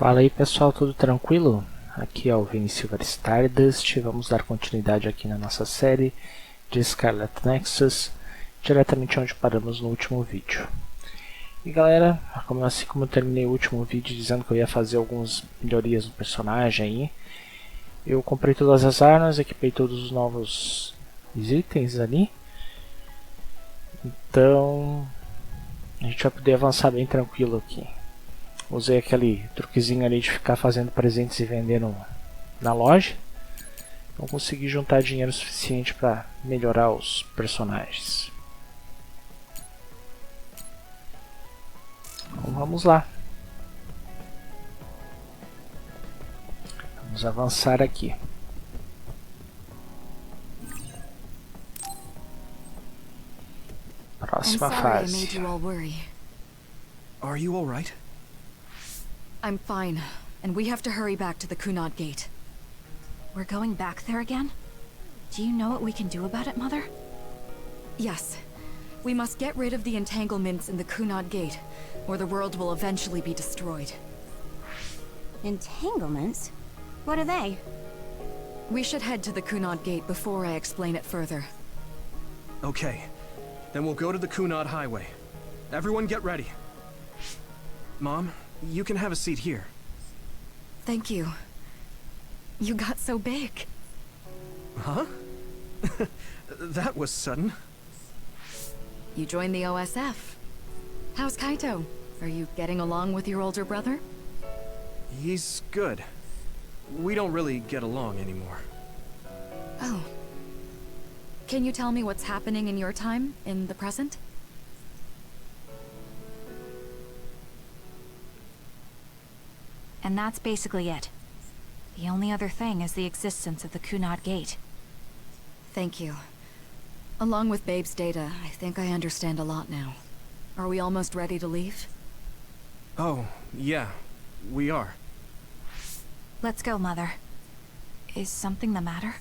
Fala aí pessoal, tudo tranquilo? Aqui é o Silver Stardust. Vamos dar continuidade aqui na nossa série de Scarlet Nexus, diretamente onde paramos no último vídeo. E galera, assim como eu terminei o último vídeo dizendo que eu ia fazer algumas melhorias no personagem aí, eu comprei todas as armas, equipei todos os novos itens ali, então a gente vai poder avançar bem tranquilo aqui. Usei aquele truquezinho ali de ficar fazendo presentes e vendendo na loja. Então consegui juntar dinheiro suficiente para melhorar os personagens. Então vamos lá. Vamos avançar aqui. Próxima fase. Are you all right? I'm fine, and we have to hurry back to the Kunad Gate. We're going back there again? Do you know what we can do about it, Mother? Yes. We must get rid of the entanglements in the Kunad Gate, or the world will eventually be destroyed. Entanglements? What are they? We should head to the Kunad Gate before I explain it further. Okay. Then we'll go to the Kunad Highway. Everyone get ready. Mom, you can have a seat here. Thank you. You got so big. Huh? That was sudden. You joined the OSF. How's Kaito? Are you getting along with your older brother? He's good. We don't really get along anymore. Oh. Can you tell me what's happening in your time, in the present? And that's basically it. The only other thing is the existence of the Kunad Gate. Thank you. Along with Babe's data, I think I understand a lot now. Are we almost ready to leave? Oh, yeah. We are. Let's go, Mother. Is something the matter?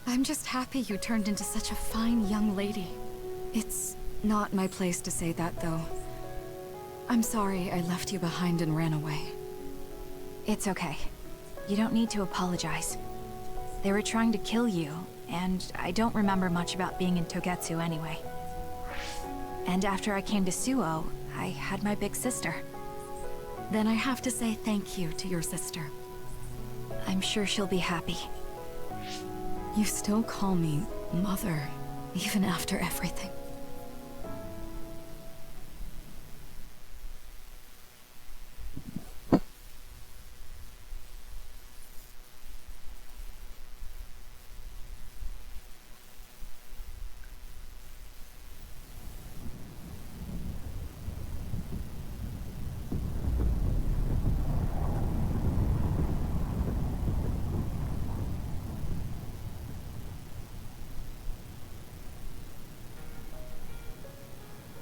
I'm just happy you turned into such a fine young lady. It's not my place to say that, though. I'm sorry I left you behind and ran away. It's okay. You don't need to apologize. They were trying to kill you, and I don't remember much about being in Togetsu anyway. And after I came to Suo, I had my big sister. Then I have to say thank you to your sister. I'm sure she'll be happy. You still call me Mother, even after everything.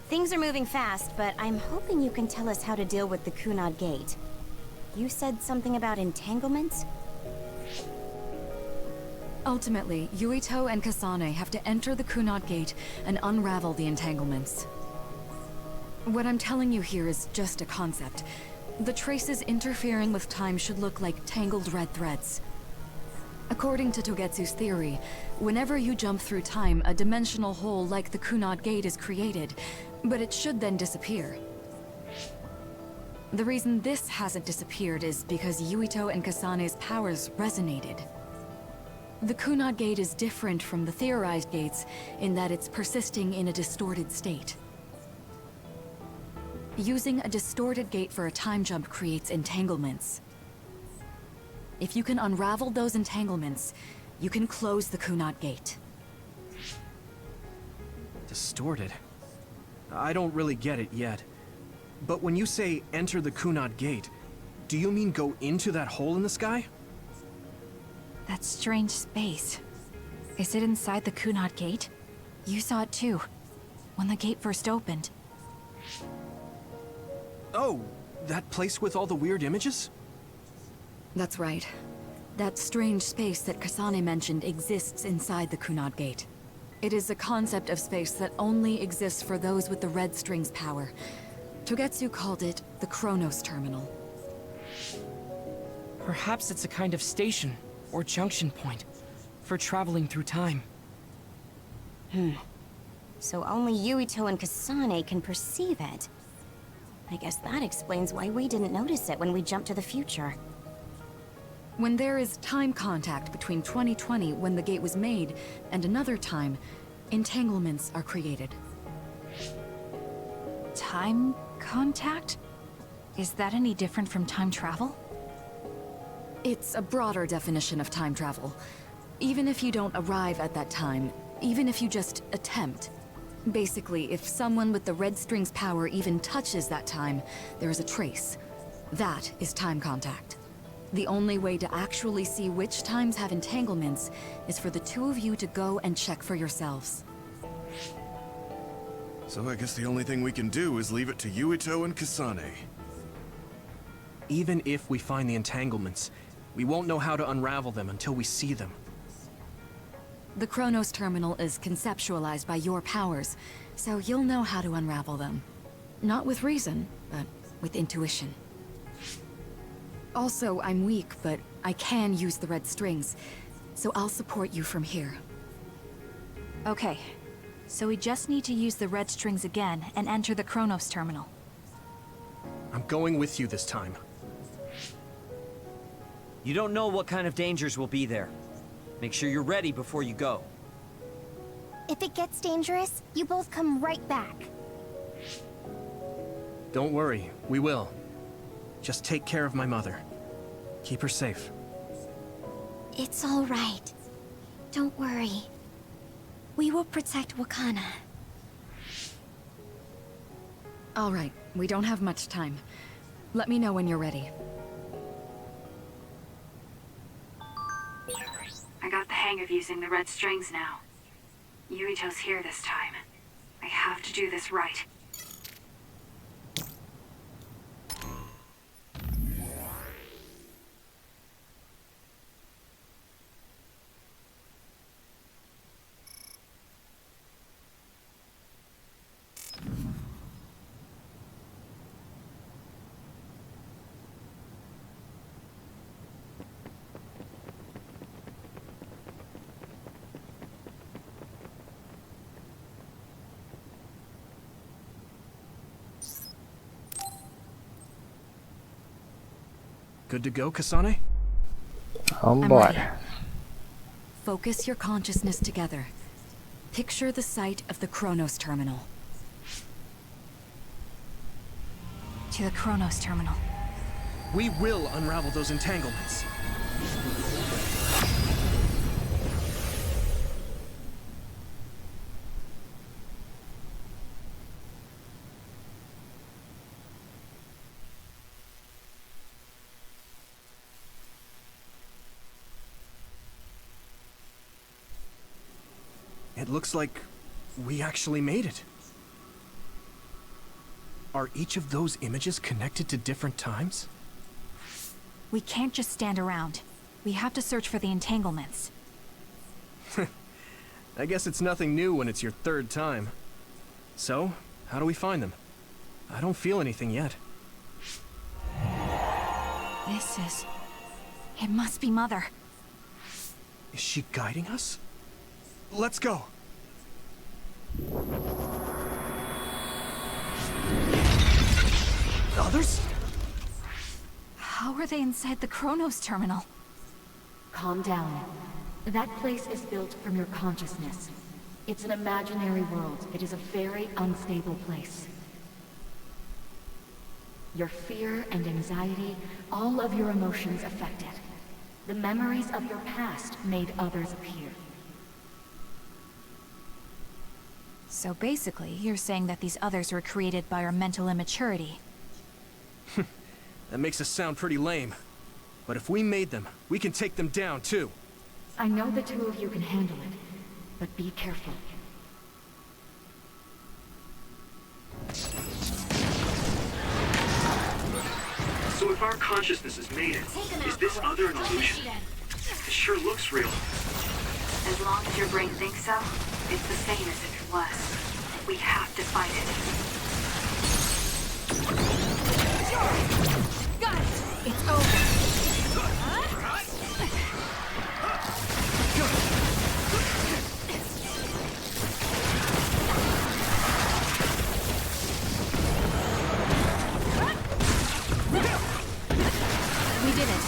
Things are moving fast, but I'm hoping you can tell us how to deal with the Kunad Gate. You said something about entanglements? Ultimately, Yuito and Kasane have to enter the Kunad Gate and unravel the entanglements. What I'm telling you here is just a concept. The traces interfering with time should look like tangled red threads. According to Togetsu's theory, whenever you jump through time, a dimensional hole like the Kunad Gate is created, but it should then disappear. The reason this hasn't disappeared is because Yuito and Kasane's powers resonated. The Kunad Gate is different from the theorized gates in that it's persisting in a distorted state. Using a distorted gate for a time jump creates entanglements. If you can unravel those entanglements, you can close the Kunad Gate. Distorted? I don't really get it yet. But when you say enter the Kunad Gate, do you mean go into that hole in the sky? That strange space. Is it inside the Kunad Gate? You saw it too, when the gate first opened. Oh, that place with all the weird images? That's right. That strange space that Kasane mentioned exists inside the Kunad Gate. It is a concept of space that only exists for those with the Red String's power. Togetsu called it the Chronos Terminal. Perhaps it's a kind of station or junction point for traveling through time. So only Yuito and Kasane can perceive it. I guess that explains why we didn't notice it when we jumped to the future. When there is time contact between 2020, when the gate was made, and another time, entanglements are created. Time contact? Is that any different from time travel? It's a broader definition of time travel. Even if you don't arrive at that time, even if you just attempt. Basically, if someone with the red string's power even touches that time, there is a trace. That is time contact. The only way to actually see which times have entanglements is for the two of you to go and check for yourselves. So I guess the only thing we can do is leave it to Yuito and Kasane. Even if we find the entanglements, we won't know how to unravel them until we see them. The Chronos Terminal is conceptualized by your powers, so you'll know how to unravel them. Not with reason, but with intuition. Also, I'm weak, but I can use the red strings, so I'll support you from here. Okay, so we just need to use the red strings again and enter the Chronos Terminal. I'm going with you this time. You don't know what kind of dangers will be there. Make sure you're ready before you go. If it gets dangerous, you both come right back. Don't worry, we will. Just take care of my mother. Keep her safe. It's all right. Don't worry. We will protect Wakana. All right, we don't have much time. Let me know when you're ready. I got the hang of using the red strings now. Yuito's here this time. I have to do this right. Good to go, Kasane? On I'm board. ready. Focus your consciousness together. Picture the site of the Chronos Terminal. To the Chronos Terminal. We will unravel those entanglements. It looks like we actually made it. Are each of those images connected to different times? We can't just stand around. We have to search for the entanglements. I guess it's nothing new when it's your third time. So, how do we find them? I don't feel anything yet. This is... It must be Mother. Is she guiding us? Let's go! Others? How are they inside the Chronos Terminal? Calm down. That place is built from your consciousness. It's an imaginary world. It is a very unstable place. Your fear and anxiety, all of your emotions affected. The memories of your past made others appear. So basically, you're saying that these others were created by our mental immaturity. That makes us sound pretty lame. But if we made them, we can take them down too. I know the two of you can handle it, but be careful. So if our consciousness has made it, is this other an illusion? It sure looks real. As long as your brain thinks so, it's the same as if it was. We have to fight it. Got it! It's We did it.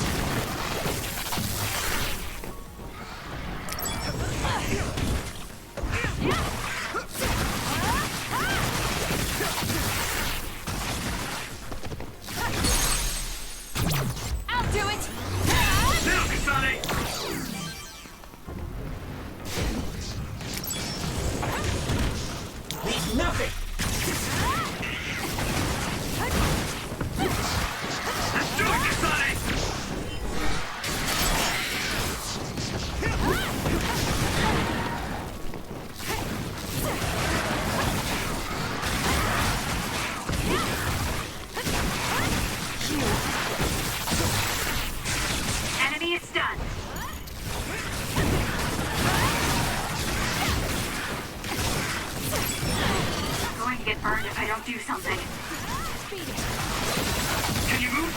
I'll do it! Now, Kasane! Leave nothing! Let's do it, Kasane! Enemy is stunned. I'm going to get burned if I don't do something. Can you move?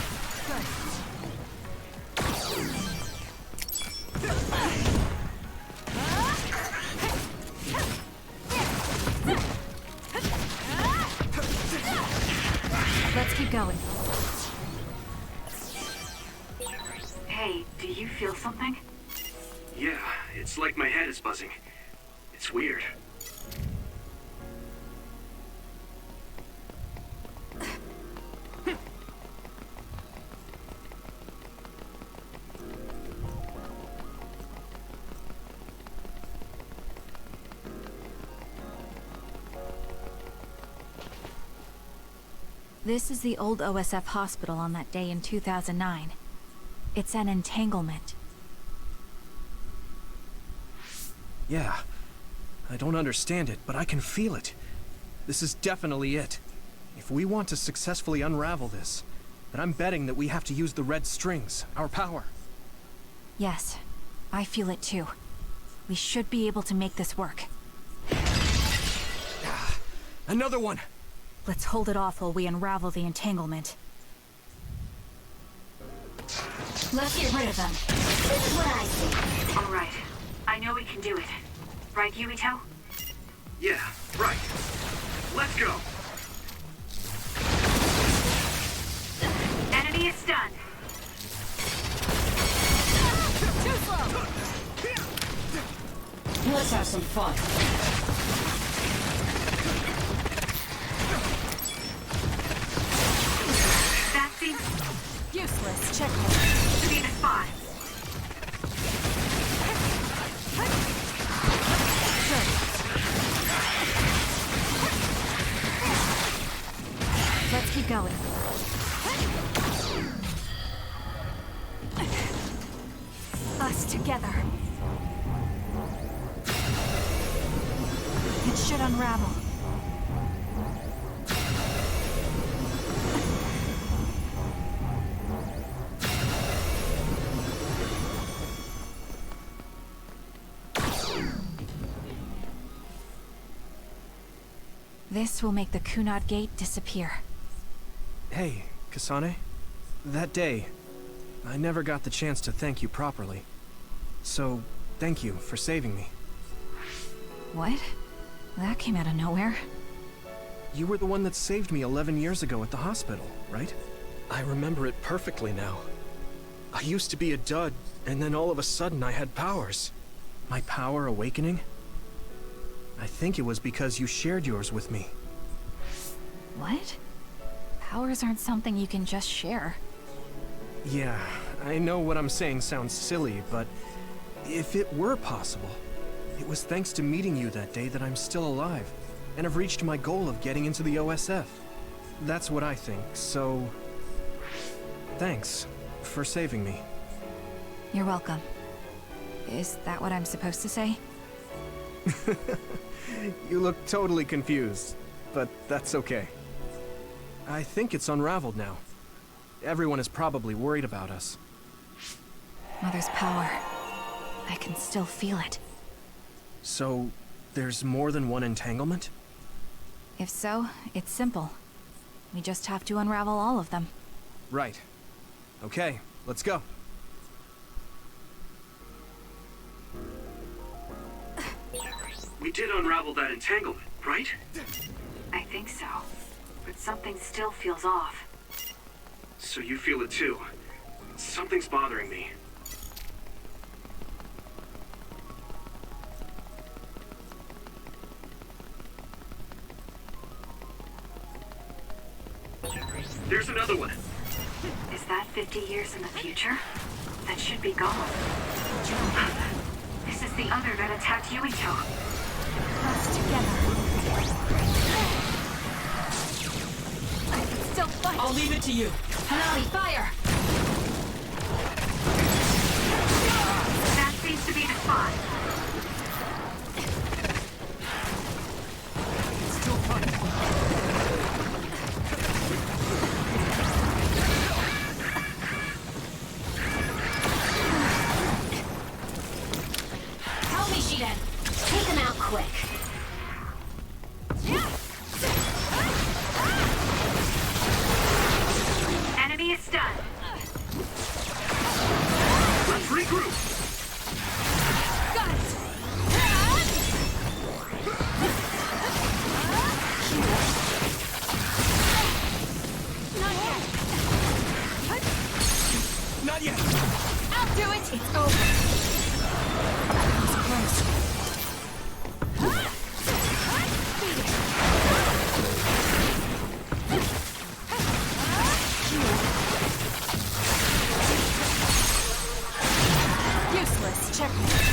Let's keep going. Hey, do you feel something? Yeah, it's like my head is buzzing. It's weird. This is the old OSF hospital on that day in 2009. It's an entanglement. Yeah. I don't understand it, but I can feel it. This is definitely it. If we want to successfully unravel this, then I'm betting that we have to use the red strings, our power. Yes, I feel it too. We should be able to make this work. Another one! Let's hold it off while we unravel the entanglement. Let's get rid of them. This is what I see. All right. I know we can do it. Right, Yuito? Yeah, right. Let's go. Enemy is stunned. Too slow! Let's have some fun. That seems Useless. Checkmate. to be the spot. Let's keep going. Us together. It should unravel. This will make the Kunad Gate disappear. Hey, Kasane. That day, I never got the chance to thank you properly. So, thank you for saving me. What? That came out of nowhere. You were the one that saved me 11 years ago at the hospital, right? I remember it perfectly now. I used to be a dud, and then all of a sudden I had powers. My power awakening? I think it was because you shared yours with me. What? Powers aren't something you can just share. Yeah, I know what I'm saying sounds silly, but if it were possible, it was thanks to meeting you that day that I'm still alive, and have reached my goal of getting into the OSF. That's what I think, so... thanks for saving me. You're welcome. Is that what I'm supposed to say? You look totally confused, but that's okay. I think it's unraveled now. Everyone is probably worried about us. Mother's power. I can still feel it. So, there's more than one entanglement? If so, it's simple. We just have to unravel all of them. Right. Okay, let's go. We did unravel that entanglement, right? I think so. But something still feels off. So you feel it too. Something's bothering me. There's another one. Is that 50 years in the future? That should be gone. This is the other that attacked Yuito. Us together. I can still fight. I'll leave it to you. Hanami, fire! That seems to be the spot. Still fine. Take him out quick. Enemy is stunned. Let's regroup. Got it! Not yet. I'll do it! It's over. That was close. Useless. Checkmate.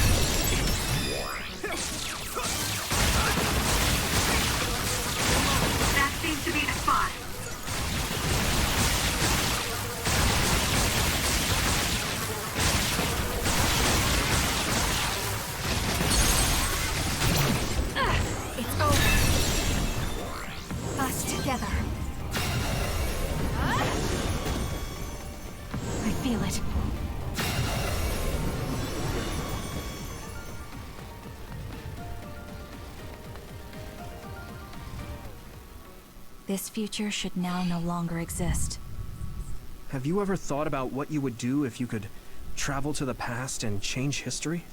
That seems to be the spot. It's over. Us together. I feel it. This future should now no longer exist. Have you ever thought about what you would do if you could travel to the past and change history?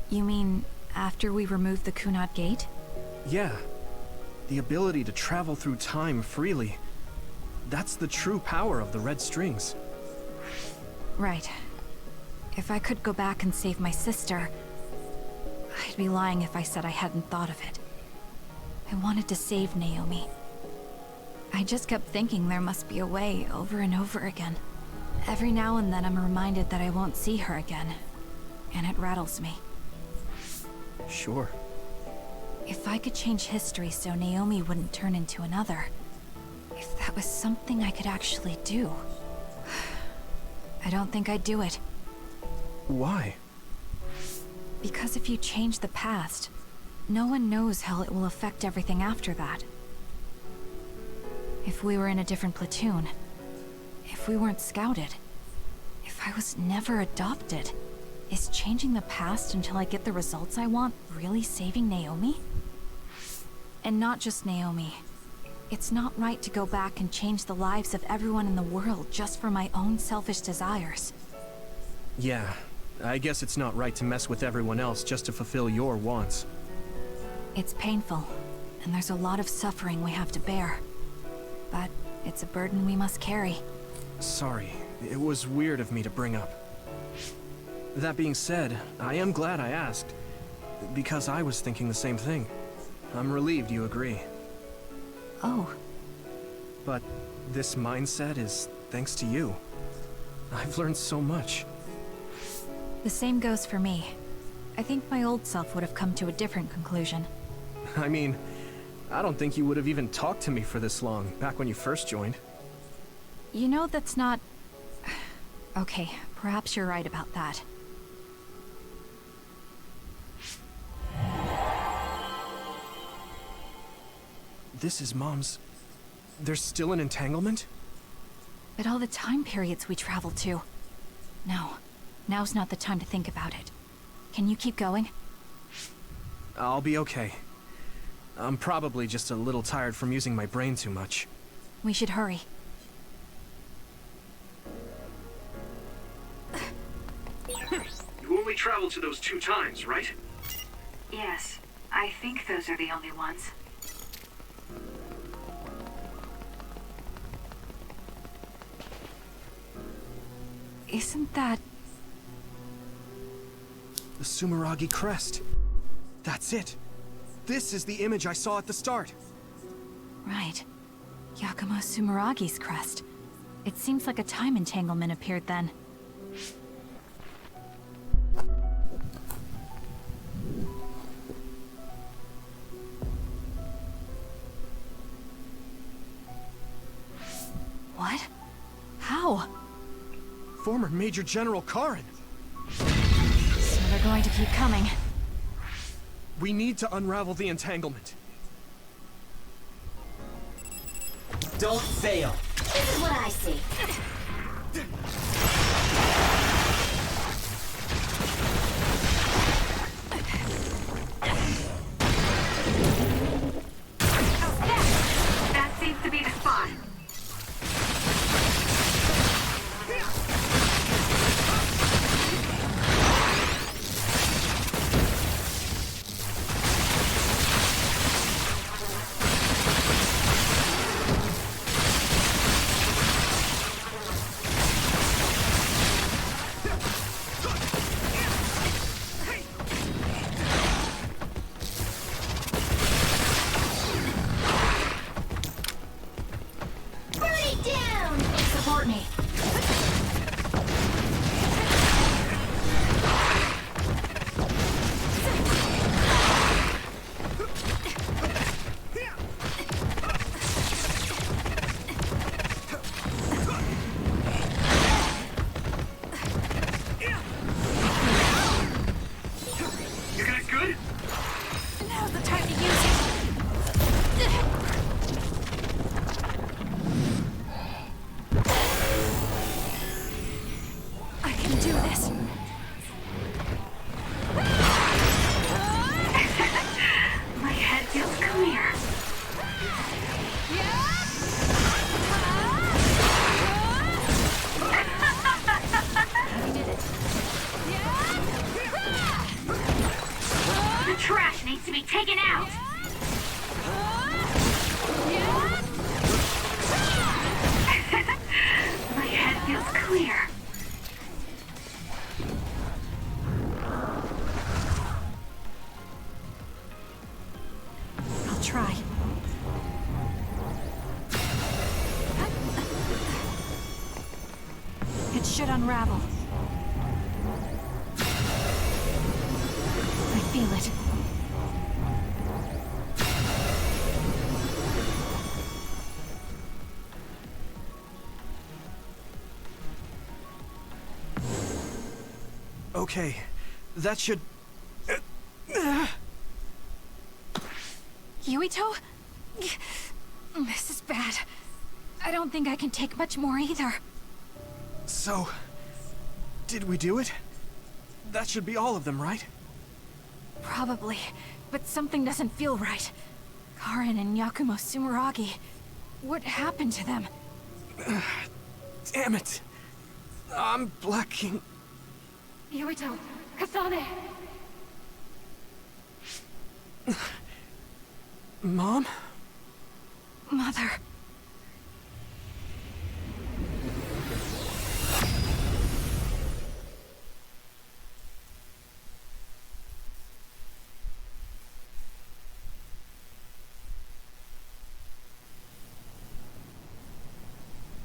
You mean after we remove the Kunad Gate? Yeah. The ability to travel through time freely. That's the true power of the red strings. Right. If I could go back and save my sister, I'd be lying if I said I hadn't thought of it. I wanted to save Naomi. I just kept thinking there must be a way over and over again. Every now and then I'm reminded that I won't see her again, and it rattles me. Sure. If I could change history so Naomi wouldn't turn into another, if that was something I could actually do, I don't think I'd do it. Why? Because if you change the past, no one knows how it will affect everything after that. If we were in a different platoon, if we weren't scouted, if I was never adopted, is changing the past until I get the results I want really saving Naomi? And not just Naomi. It's not right to go back and change the lives of everyone in the world just for my own selfish desires. Yeah, I guess it's not right to mess with everyone else just to fulfill your wants. It's painful, and there's a lot of suffering we have to bear. But it's a burden we must carry. Sorry, it was weird of me to bring up. That being said, I am glad I asked, because I was thinking the same thing. I'm relieved you agree. Oh. But this mindset is thanks to you. I've learned so much. The same goes for me. I think my old self would have come to a different conclusion. I mean, I don't think you would have even talked to me for this long, back when you first joined. You know, that's not... Okay, perhaps you're right about that. This is Mom's... There's still an entanglement? But all the time periods we traveled to... No, now's not the time to think about it. Can you keep going? I'll be okay. I'm probably just a little tired from using my brain too much. We should hurry. traveled to those 2 times, right? Yes, I think those are the only ones. Isn't that... The Sumeragi crest. That's it. This is the image I saw at the start. Right. Yakumo Sumeragi's crest. It seems like a time entanglement appeared then. What? How? Former Major General Karin. So they're going to keep coming. We need to unravel the entanglement. Don't fail. This is what I see. That seems to be the spot. Support me. You guys good? Now's the time to use it. I can do this. My head feels clear. The trash needs to be taken out. My head feels clear. I'll try. It should unravel. I feel it. Okay, that should... Yuito? This is bad. I don't think I can take much more either. So... did we do it? That should be all of them, right? Probably, but something doesn't feel right. Karin and Yakumo Sumeragi. What happened to them? Damn it! I'm blacking... Yuito, Kasane! Mom? Mother.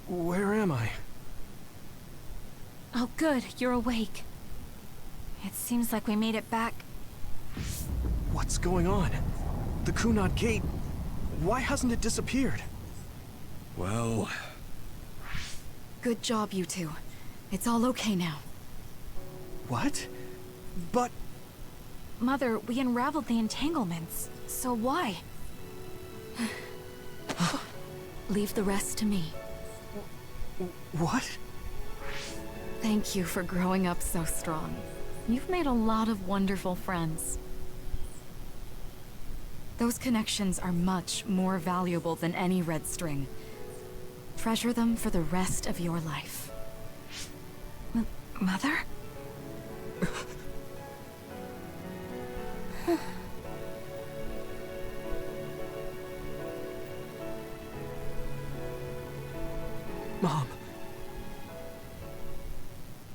Where am I? Oh good, you're awake. It seems like we made it back. What's going on? The Kunad Gate... why hasn't it disappeared? Well... Good job, you two. It's all okay now. What? But... Mother, we unraveled the entanglements. So why? Leave the rest to me. What? Thank you for growing up so strong. You've made a lot of wonderful friends. Those connections are much more valuable than any red string. Treasure them for the rest of your life. Mother? Mom.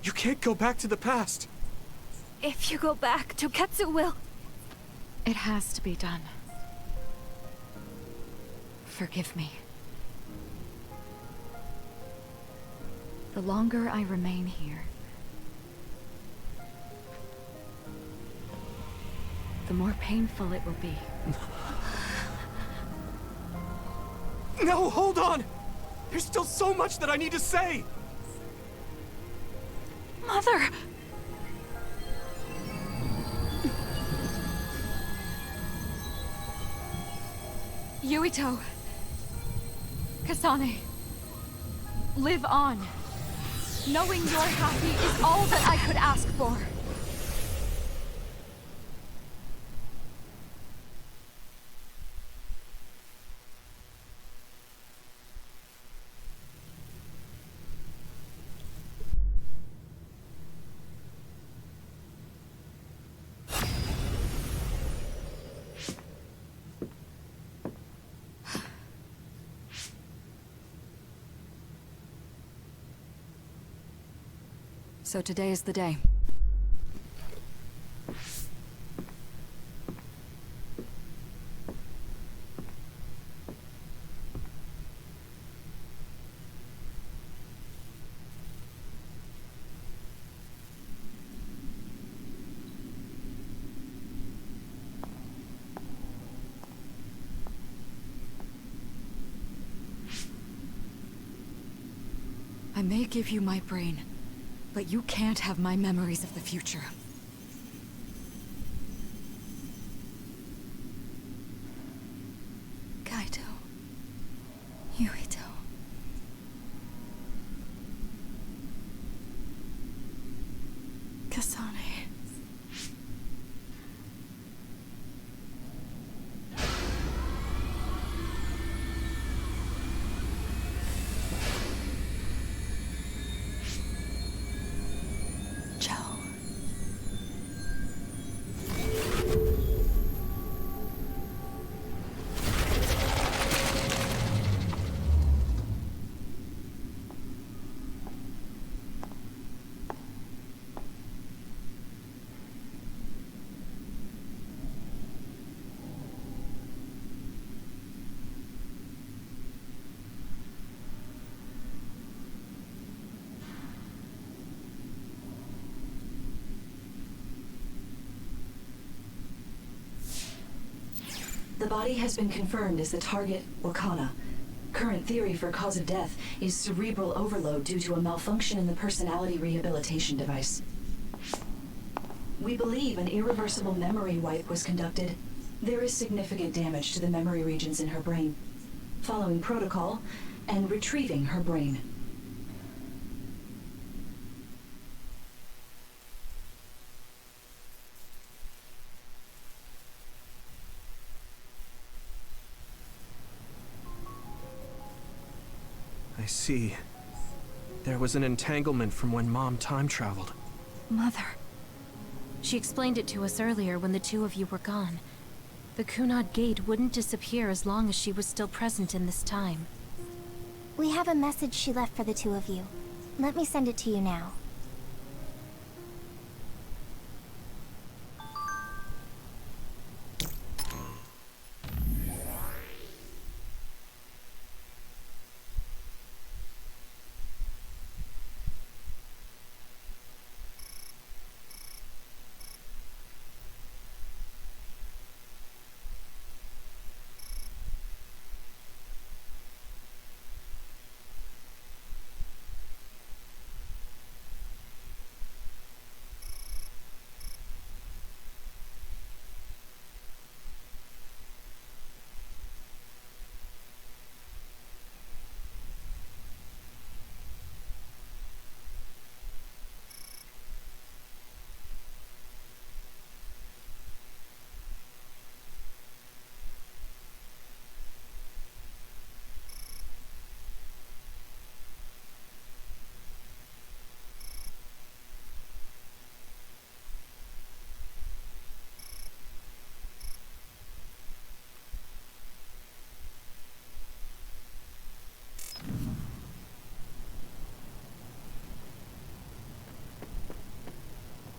You can't go back to the past. If you go back, Toketsu will... It has to be done. Forgive me. The longer I remain here, the more painful it will be. No, hold on! There's still so much that I need to say! Mother! Yuito! Kasane! Live on! Knowing you're happy is all that I could ask for! So today is the day. I may give you my brain, but you can't have my memories of the future. Kaito. Yuito. Kasane. The body has been confirmed as the target, Wakana. Current theory for cause of death is cerebral overload due to a malfunction in the personality rehabilitation device. We believe an irreversible memory wipe was conducted. There is significant damage to the memory regions in her brain. Following protocol and retrieving her brain. I see. There was an entanglement from when Mom time traveled. Mother. She explained it to us earlier when the two of you were gone. The Kunad Gate wouldn't disappear as long as she was still present in this time. We have a message she left for the two of you. Let me send it to you now.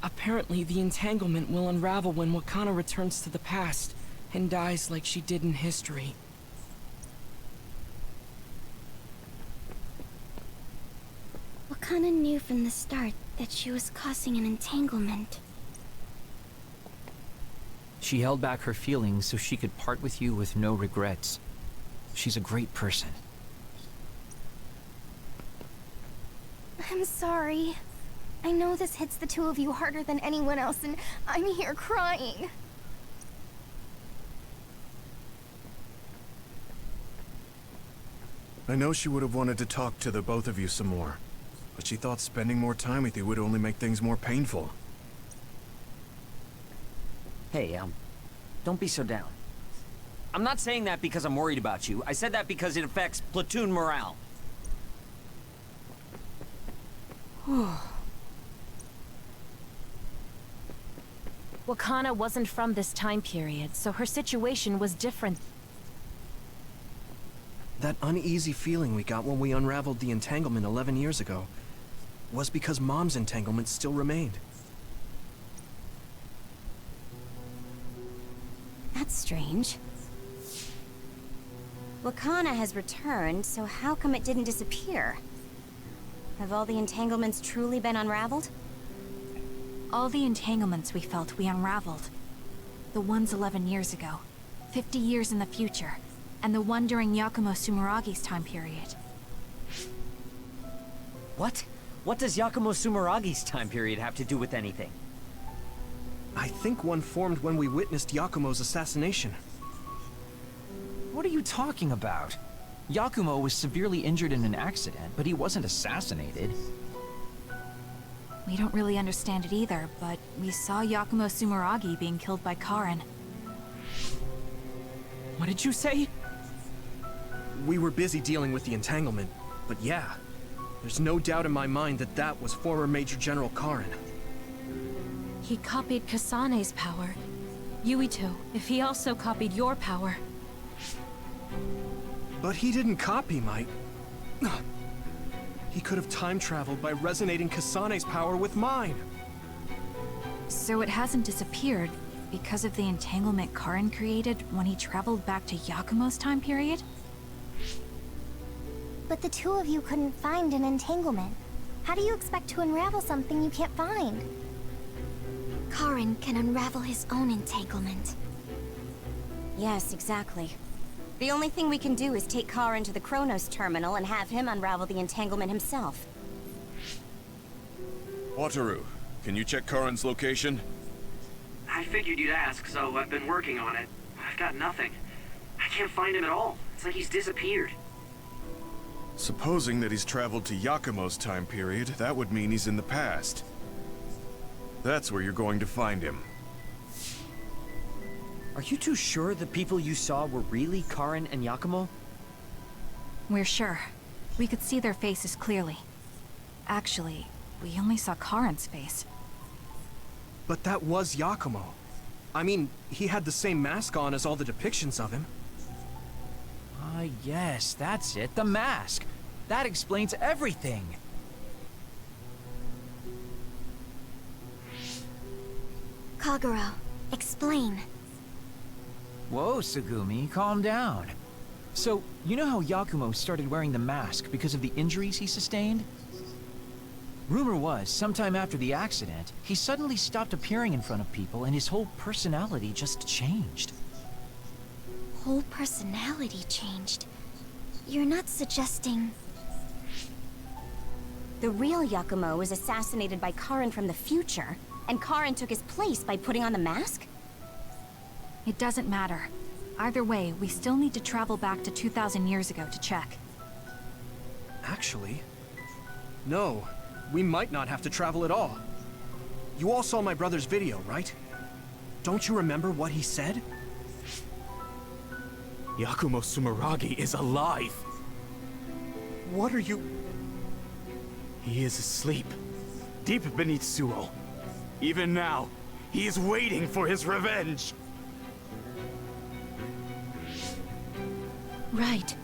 Apparently, the entanglement will unravel when Wakana returns to the past and dies like she did in history. Wakana knew from the start that she was causing an entanglement. She held back her feelings so she could part with you with no regrets. She's a great person. I'm sorry. I know this hits the two of you harder than anyone else, and I'm here crying. I know she would have wanted to talk to the both of you some more, but she thought spending more time with you would only make things more painful. Hey, don't be so down. I'm not saying that because I'm worried about you. I said that because it affects platoon morale. Wakana wasn't from this time period, so her situation was different. That uneasy feeling we got when we unraveled the entanglement 11 years ago was because Mom's entanglement still remained. That's strange. Wakana has returned, so how come it didn't disappear? Have all the entanglements truly been unraveled? All the entanglements we felt we unraveled. The ones 11 years ago, 50 years in the future, and the one during Yakumo Sumeragi's time period. What? What does Yakumo Sumeragi's time period have to do with anything? I think one formed when we witnessed Yakumo's assassination. What are you talking about? Yakumo was severely injured in an accident, but he wasn't assassinated. We don't really understand it either, but we saw Yakumo Sumeragi being killed by Karin. What did you say? We were busy dealing with the entanglement, but yeah, there's no doubt in my mind that that was former Major General Karin. He copied Kasane's power. Yuito, if he also copied your power. But he didn't copy my... He could have time-traveled by resonating Kasane's power with mine. So it hasn't disappeared because of the entanglement Karin created when he traveled back to Yakumo's time period? But the two of you couldn't find an entanglement. How do you expect to unravel something you can't find? Karin can unravel his own entanglement. Yes, exactly. The only thing we can do is take Karin to the Chronos terminal and have him unravel the entanglement himself. Wataru, can you check Karin's location? I figured you'd ask, so I've been working on it. I've got nothing. I can't find him at all. It's like he's disappeared. Supposing that he's traveled to Yakumo's time period, that would mean he's in the past. That's where you're going to find him. Are you too sure the people you saw were really Karin and Yakumo? We're sure. We could see their faces clearly. Actually, we only saw Karin's face. But that was Yakumo. I mean, he had the same mask on as all the depictions of him. Ah, yes, that's it, the mask. That explains everything. Kagero, explain. Whoa, Tsugumi, calm down. So, you know how Yakumo started wearing the mask because of the injuries he sustained? Rumor was, sometime after the accident, he suddenly stopped appearing in front of people and his whole personality just changed. Whole personality changed? You're not suggesting... The real Yakumo was assassinated by Karin from the future, and Karin took his place by putting on the mask? It doesn't matter. Either way, we still need to travel back to 2,000 years ago to check. Actually, no. We might not have to travel at all. You all saw my brother's video, right? Don't you remember what he said? Yakumo Sumeragi is alive! What are you... He is asleep, deep beneath Suo. Even now, he is waiting for his revenge! Right.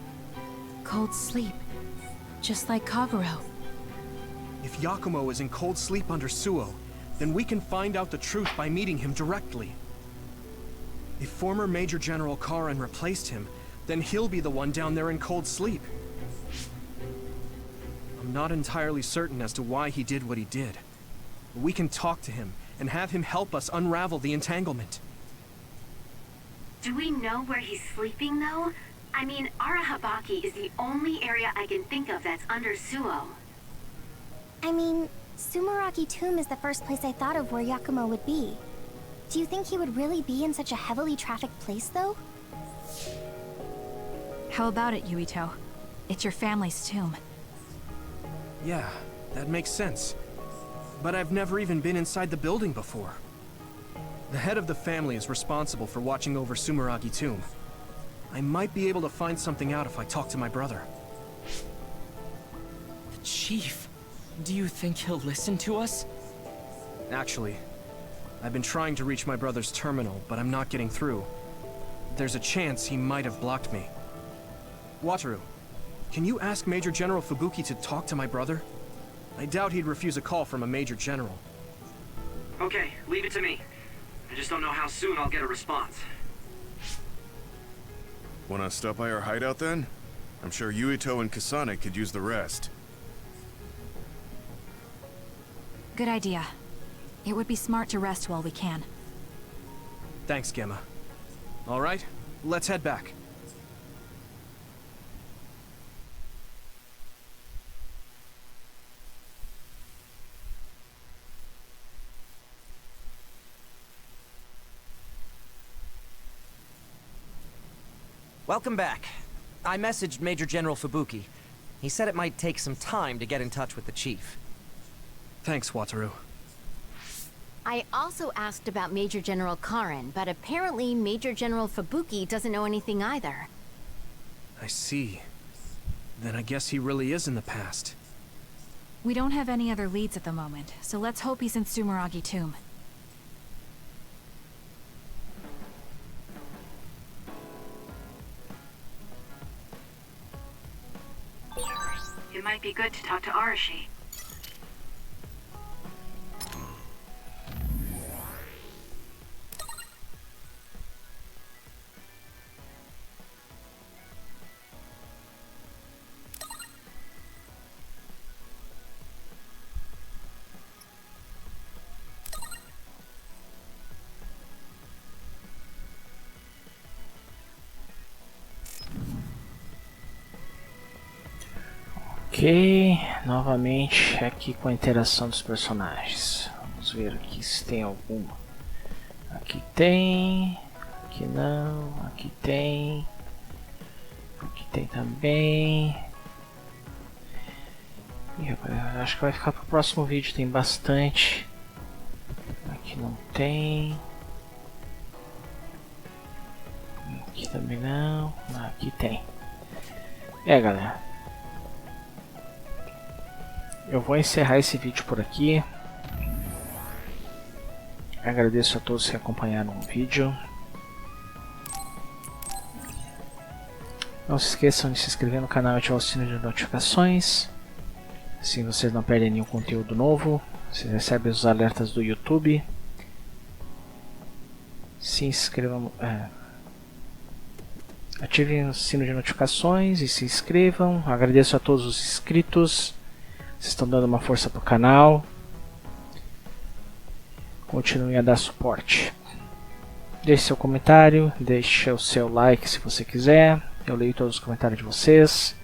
Cold sleep. Just like Kagero. If Yakumo is in cold sleep under Suo, then we can find out the truth by meeting him directly. If former Major General Karin replaced him, then he'll be the one down there in cold sleep. I'm not entirely certain as to why he did what he did. But we can talk to him and have him help us unravel the entanglement. Do we know where he's sleeping, though? I mean, Arahabaki is the only area I can think of that's under Suo. I mean, Sumeragi Tomb is the first place I thought of where Yakumo would be. Do you think he would really be in such a heavily trafficked place, though? How about it, Yuito? It's your family's tomb. Yeah, that makes sense. But I've never even been inside the building before. The head of the family is responsible for watching over Sumeragi Tomb. I might be able to find something out if I talk to my brother. The chief? Do you think he'll listen to us? Actually, I've been trying to reach my brother's terminal, but I'm not getting through. There's a chance he might have blocked me. Wataru, can you ask Major General Fubuki to talk to my brother? I doubt he'd refuse a call from a Major General. Okay, leave it to me. I just don't know how soon I'll get a response. Wanna stop by our hideout then? I'm sure Yuito and Kasane could use the rest. Good idea. It would be smart to rest while we can. Thanks, Gemma. All right, let's head back. Welcome back. I messaged Major General Fubuki. He said it might take some time to get in touch with the chief. Thanks, Wataru. I also asked about Major General Karin, but apparently Major General Fubuki doesn't know anything either. I see. Then I guess he really is in the past. We don't have any other leads at the moment, so let's hope he's in Sumeragi Tomb. It might be good to talk to Arashi. Ok, novamente aqui com a interação dos personagens. Vamos ver aqui se tem alguma. Aqui tem, aqui não, aqui tem também. Ih, rapaz, acho que vai ficar pro próximo vídeo, tem bastante. Aqui não tem. Aqui também não, aqui tem. Galera. Eu vou encerrar esse vídeo por aqui. Agradeço a todos que acompanharam o vídeo. Não se esqueçam de se inscrever no canal e ativar o sino de notificações. Assim vocês não perdem nenhum conteúdo novo. Vocês recebem os alertas do YouTube. Se inscrevam. Ativem o sino de notificações e se inscrevam. Agradeço a todos os inscritos. Vocês estão dando uma força pro canal. Continuem a dar suporte. Deixe seu comentário, deixe o seu like se você quiser. Eu leio todos os comentários de vocês.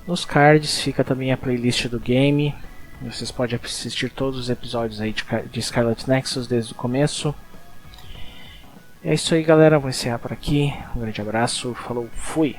Nos cards fica também a playlist do game. Vocês podem assistir todos os episódios aí de Scarlet Nexus desde o começo. É isso aí, galera. Vou encerrar por aqui. Um grande abraço. Falou, fui!